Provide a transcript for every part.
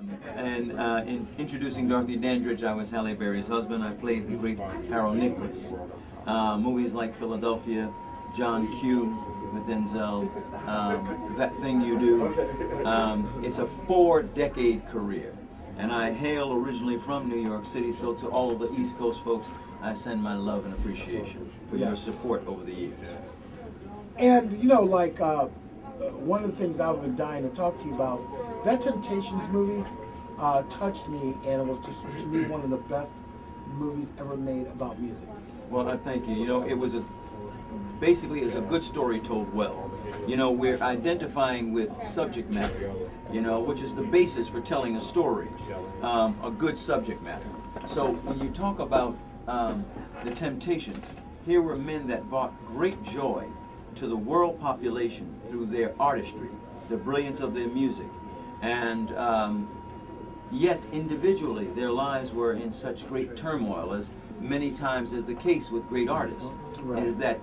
In introducing Dorothy Dandridge, I was Halle Berry's husband. I played the great Harold Nicholas. Movies like Philadelphia, John Q with Denzel, That Thing You Do. It's a 4-decade career. And I hail originally from New York City, so to all of the East Coast folks, I send my love and appreciation for your support over the years. And, you know, like, one of the things I've been dying to talk to you about, that Temptations movie touched me, and it was just, to me, one of the best movies ever made about music. Well, I thank you. You know, it was basically it's a good story told well. You know, we're identifying with subject matter, you know, which is the basis for telling a story, a good subject matter. So when you talk about the Temptations, here were men that brought great joy to the world population through their artistry, the brilliance of their music, and yet individually their lives were in such great turmoil, as many times is the case with great artists, is that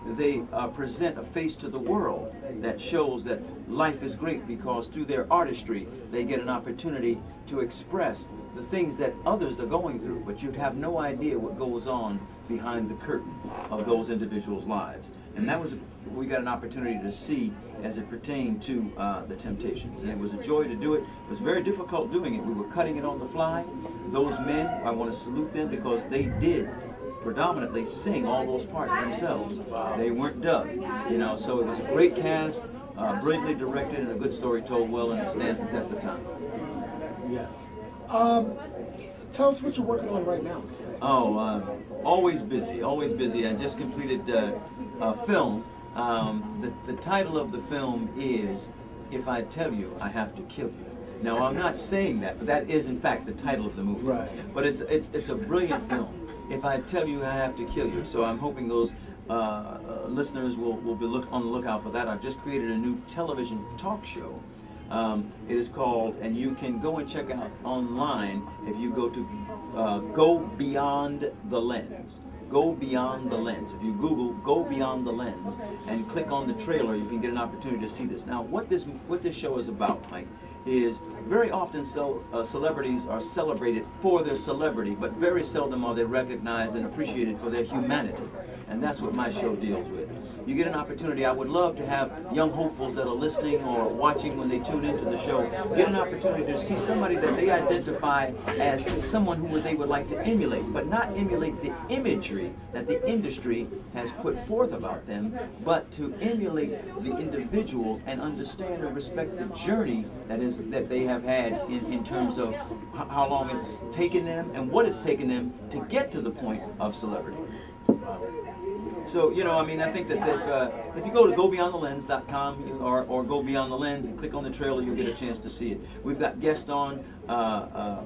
they present a face to the world that shows that life is great, because through their artistry they get an opportunity to express the things that others are going through, but you'd have no idea what goes on behind the curtain of those individuals' lives. And that was, we got an opportunity to see as it pertained to the Temptations. And it was a joy to do it. It was very difficult doing it. We were cutting it on the fly. Those men, I want to salute them, because they did predominantly sing all those parts themselves. They weren't dubbed, you know, so it was a great cast, brilliantly directed, and a good story told well, and it stands the test of time. Yes. Tell us what you're working on right now. Oh, always busy, always busy. I just completed a film. The title of the film is "If I Tell You, I Have to Kill You." Now, I'm not saying that, but that is in fact the title of the movie. Right. But it's a brilliant film. If I tell you, I have to kill you. So I'm hoping those listeners will be on the lookout for that. I've just created a new television talk show. It is called, and you can go and check out online if you go to Go Beyond the Lens. Go Beyond the Lens. If you Google Go Beyond the Lens and click on the trailer, you can get an opportunity to see this. Now, what this show is about, Mike, is very often celebrities are celebrated for their celebrity, but very seldom are they recognized and appreciated for their humanity. And that's what my show deals with. You get an opportunity. I would love to have young hopefuls that are listening or watching when they tune into the show get an opportunity to see somebody that they identify as someone who they would like to emulate, but not emulate the imagery that the industry has put forth about them, but to emulate the individuals and understand and respect the journey that they have had in terms of how long it's taken them and what it's taken them to get to the point of celebrity. So, you know, I mean, I think that if you go to gobeyondthelens.com or Go Beyond the Lens and click on the trailer, you'll get a chance to see it. We've got guests on.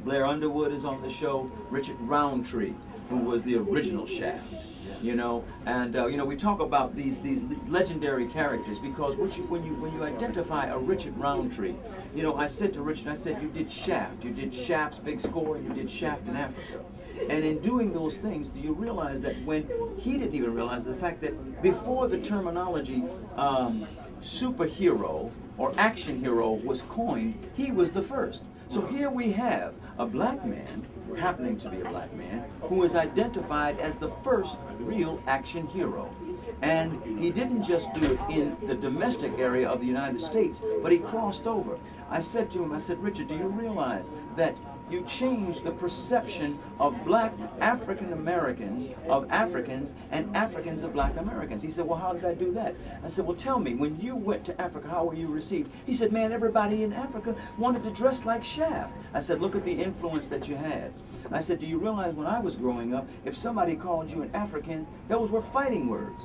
Blair Underwood is on the show. Richard Roundtree, who was the original Shaft. You know, and you know, we talk about these legendary characters because when you identify a Richard Roundtree, you know, I said to Richard, I said, you did Shaft, you did Shaft's big score, and you did Shaft in Africa. And in doing those things, do you realize that when he didn't even realize the fact that before the terminology superhero or action hero was coined, he was the first. So here we have a black man, happening to be a black man, who is identified as the first real action hero. And he didn't just do it in the domestic area of the United States, but he crossed over. I said to him, I said, Richard, do you realize that you changed the perception of black African Americans, of Africans, and Africans of black Americans? He said, well, how did I do that? I said, well, tell me, when you went to Africa, how were you received? He said, man, everybody in Africa wanted to dress like Shaft. I said, look at the influence that you had. I said, do you realize when I was growing up, if somebody called you an African, those were fighting words.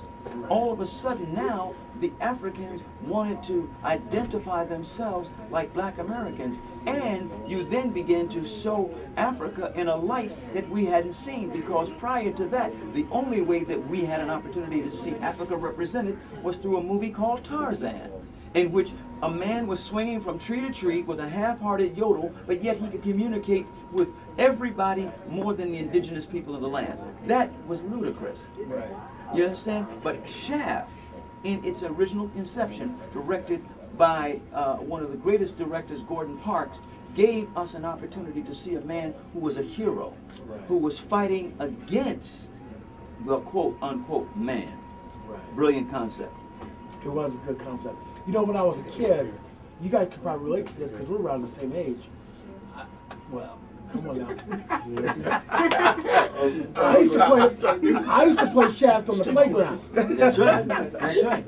All of a sudden now, the Africans wanted to identify themselves like black Americans, and you then begin to show Africa in a light that we hadn't seen, because prior to that, the only way that we had an opportunity to see Africa represented was through a movie called Tarzan, in which a man was swinging from tree to tree with a half-hearted yodel, but yet he could communicate with everybody more than the indigenous people of the land. That was ludicrous. Right. You understand? But Shaft, in its original inception, directed by one of the greatest directors, Gordon Parks, gave us an opportunity to see a man who was a hero, Right. who was fighting against the quote-unquote man. Right. Brilliant concept. It was a good concept. You know, when I was a kid, you guys could probably relate to this because we're around the same age. Well, come on now. I used to play Shaft on the playground. That's right. That's right.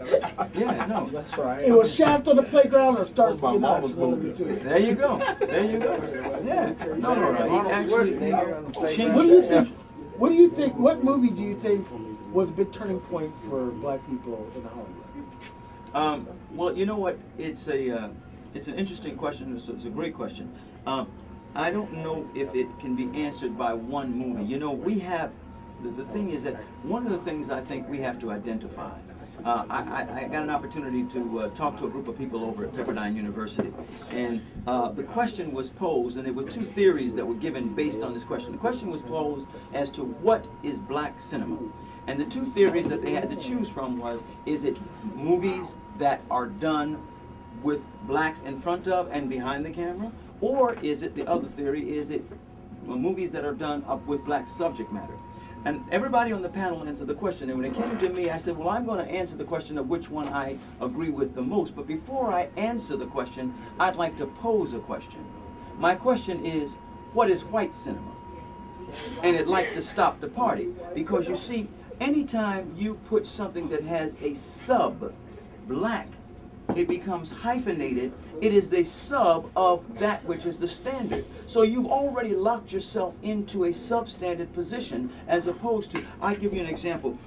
Yeah, no. That's right. It was Shaft on the playground or Starsky My and mom Hutch, was one of the moving. two. There you go. There you go. Yeah. No. He actually changed What do you the think? What do you think? What movie do you think was a big turning point for black people in Hollywood? Well, you know what? It's an interesting question. It's a great question. I don't know if it can be answered by one movie. You know, we have the thing is that one of the things I think we have to identify. I got an opportunity to talk to a group of people over at Pepperdine University, and the question was posed, and there were two theories that were given based on this question. The question was posed as to what is black cinema, and the two theories that they had to choose from was: is it movies that are done with blacks in front of and behind the camera, or is it the other theory? Is it movies that are done up with black subject matter? And everybody on the panel answered the question. And when it came to me, I said, well, I'm going to answer the question of which one I agree with the most. But before I answer the question, I'd like to pose a question. My question is, what is white cinema? And it'd like to stop the party. Because you see, anytime you put something that has a sub-black, it becomes hyphenated. It is the sub of that which is the standard. So you've already locked yourself into a substandard position, as opposed to, I give you an example,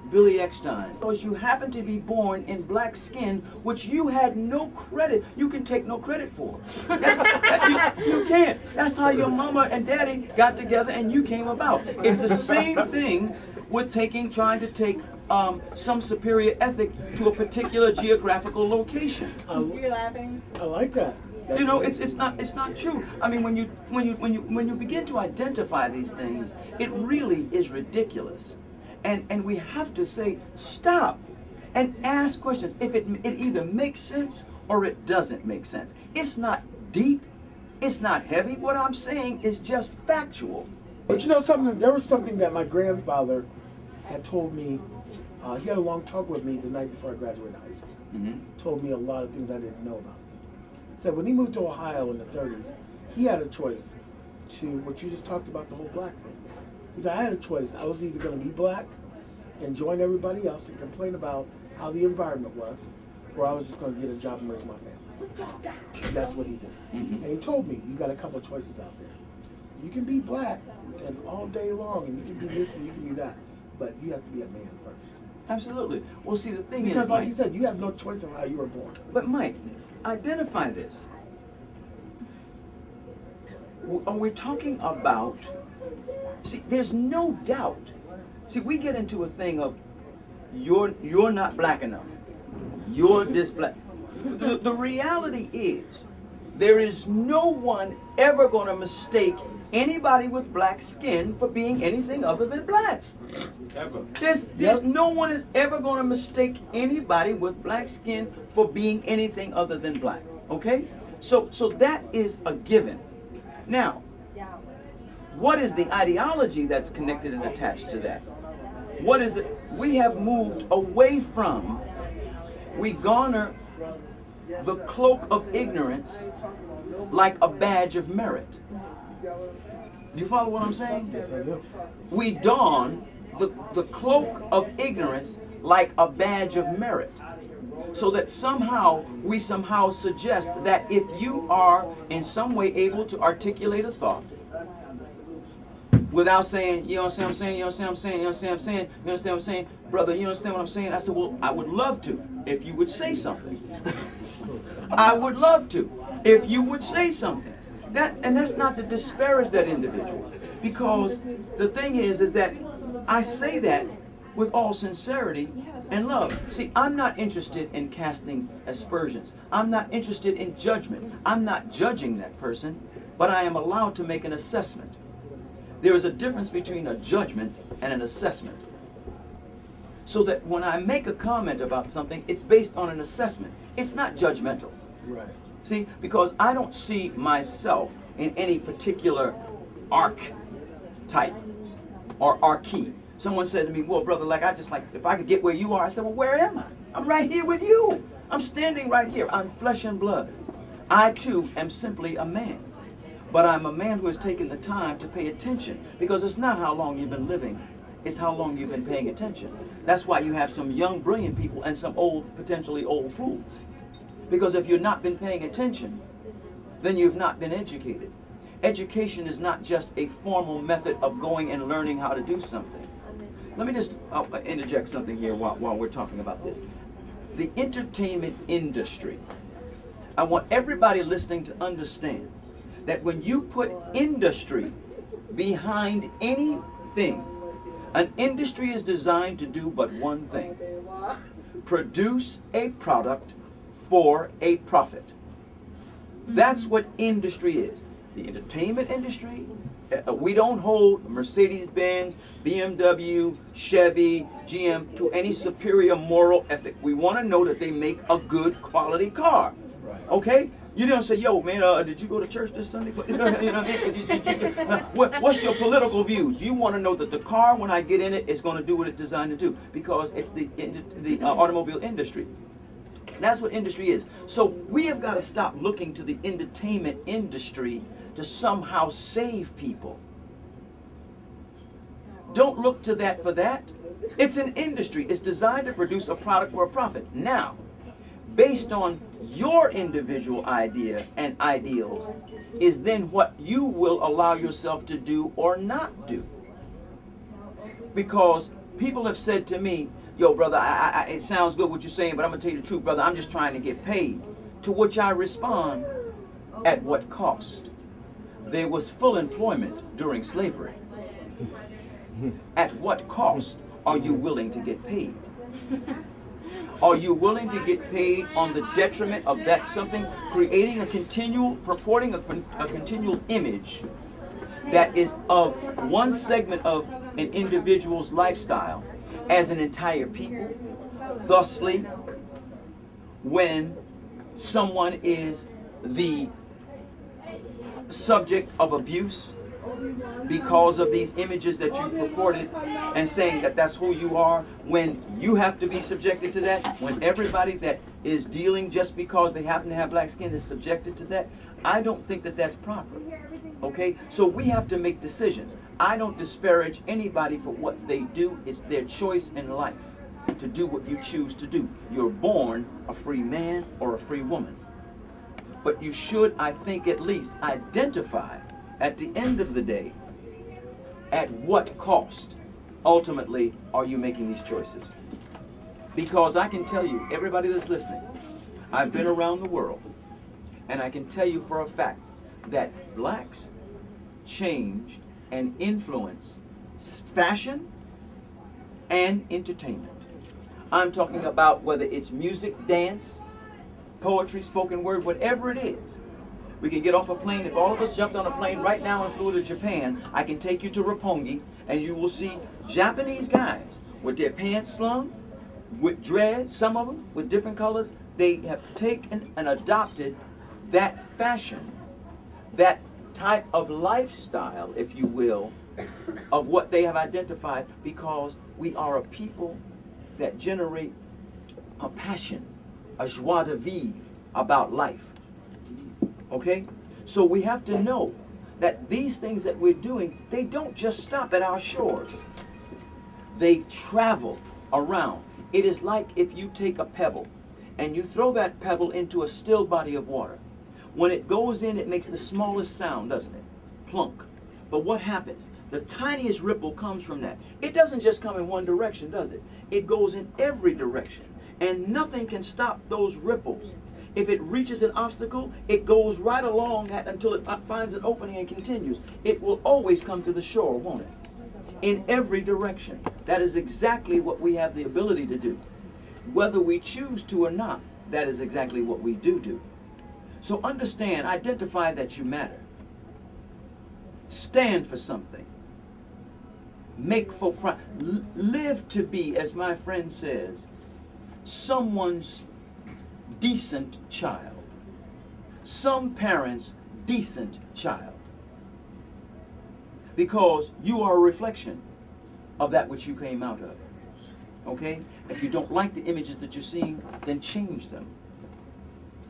Billy Eckstein. Because you happen to be born in black skin, which you had no credit, you can take no credit for. You can't. That's how your mama and daddy got together and you came about. It's the same thing with trying to take some superior ethic to a particular geographical location. You're laughing. I like that. You know, it's not true. I mean, when you begin to identify these things, it really is ridiculous, and we have to say stop and ask questions. If it either makes sense or it doesn't make sense. It's not deep. It's not heavy. What I'm saying is just factual. But you know something? There was something that my grandfather had told me. He had a long talk with me the night before I graduated high school. Mm-hmm. Told me a lot of things I didn't know about. Said when he moved to Ohio in the 30s, he had a choice to what you just talked about, the whole black thing. He said, I had a choice. I was either going to be black and join everybody else and complain about how the environment was, or I was just going to get a job and raise my family. And that's what he did. Mm-hmm. And he told me, you got a couple of choices out there. You can be black and all day long, and you can be this and you can be that, but you have to be a man first. Absolutely. Well, see, the thing Because is, like Mike, you said, you have no choice of how you were born. But Mike, identify this. We're talking about, see, there's no doubt. See, we get into a thing of you're not black enough. You're this black. The reality is, there is no one ever going to mistake anybody with black skin for being anything other than black. Ever. There's no one is ever going to mistake anybody with black skin for being anything other than black. Okay? So that is a given. Now, what is the ideology that's connected and attached to that? What is it? We have moved away from, we garner the cloak of ignorance like a badge of merit. Do you follow what I'm saying? Yes, I do. We don the cloak of ignorance like a badge of merit. So that we somehow suggest that if you are in some way able to articulate a thought without saying, you understand what I'm saying, you understand what I'm saying, you understand what I'm saying, you understand what I'm saying, brother, you understand what I'm saying? I said, well, I would love to if you would say something. I would love to if you would say something. That's not to disparage that individual, because the thing is that I say that with all sincerity and love. See, I'm not interested in casting aspersions. I'm not interested in judgment. I'm not judging that person, but I am allowed to make an assessment. There is a difference between a judgment and an assessment. So that when I make a comment about something, it's based on an assessment. It's not judgmental. Right. See, because I don't see myself in any particular archetype or archie. Someone said to me, well, brother, like, if I could get where you are. I said, well, where am I? I'm right here with you. I'm standing right here. I'm flesh and blood. I, too, am simply a man. But I'm a man who has taken the time to pay attention, because it's not how long you've been living. It's how long you've been paying attention. That's why you have some young, brilliant people and some old, potentially old fools. Because if you've not been paying attention, then you've not been educated. Education is not just a formal method of going and learning how to do something. Let me just interject something here while we're talking about this. The entertainment industry. I want everybody listening to understand that when you put industry behind anything, an industry is designed to do but one thing: produce a product for a profit. That's what industry is. The entertainment industry, we don't hold Mercedes-Benz, BMW, Chevy, GM to any superior moral ethic. We want to know that they make a good quality car. Okay? You don't say, yo, man, did you go to church this Sunday? You know what I mean? What's your political views? You want to know that the car, when I get in it, is going to do what it's designed to do, because it's the automobile industry. That's what industry is. So we have got to stop looking to the entertainment industry to somehow save people. Don't look to that for that. It's an industry. It's designed to produce a product for a profit. Now, based on your individual idea and ideals, is then what you will allow yourself to do or not do. Because people have said to me, yo, brother, it sounds good what you're saying, but I'm going to tell you the truth, brother, I'm just trying to get paid. To which I respond, at what cost? There was full employment during slavery. At what cost are you willing to get paid? Are you willing to get paid on the detriment of that something, creating a continual, purporting a continual image that is of one segment of an individual's lifestyle as an entire people? Thusly, when someone is the subject of abuse because of these images that you purported and saying that that's who you are, when you have to be subjected to that, when everybody that is dealing just because they happen to have black skin is subjected to that, I don't think that that's proper. Okay? So we have to make decisions. I don't disparage anybody for what they do. It's their choice in life to do what you choose to do. You're born a free man or a free woman. But you should, I think, at least identify at the end of the day, at what cost ultimately are you making these choices? Because I can tell you, everybody that's listening, I've been around the world, and I can tell you for a fact that blacks change and influence fashion and entertainment. I'm talking about whether it's music, dance, poetry, spoken word, whatever it is. We can get off a plane. If all of us jumped on a plane right now and flew to Japan, I can take you to Roppongi, and you will see Japanese guys with their pants slung, with dreads, some of them with different colors. They have taken and adopted that fashion, that type of lifestyle, if you will, of what they have identified, because we are a people that generate a passion, a joie de vivre about life. Okay? So we have to know that these things that we're doing, they don't just stop at our shores. They travel around. It is like if you take a pebble and you throw that pebble into a still body of water. When it goes in, it makes the smallest sound, doesn't it? Plunk. But what happens? The tiniest ripple comes from that. It doesn't just come in one direction, does it? It goes in every direction. And nothing can stop those ripples. If it reaches an obstacle, it goes right along that until it finds an opening and continues. It will always come to the shore, won't it? In every direction. That is exactly what we have the ability to do. Whether we choose to or not, that is exactly what we do. So understand, identify that you matter. Stand for something. Make for pride. Live to be, as my friend says, someone's decent child, some parents' decent child. Because you are a reflection of that which you came out of. Okay? If you don't like the images that you're seeing, then change them.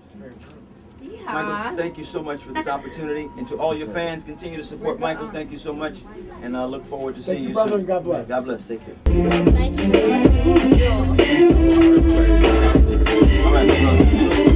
It's very true. Yeah. Michael, thank you so much for this opportunity. And to all your fans, continue to support Michael. Thank you so much. And I look forward to seeing you brother, soon. and God bless. God bless. Take care. Thank you. All right, brother.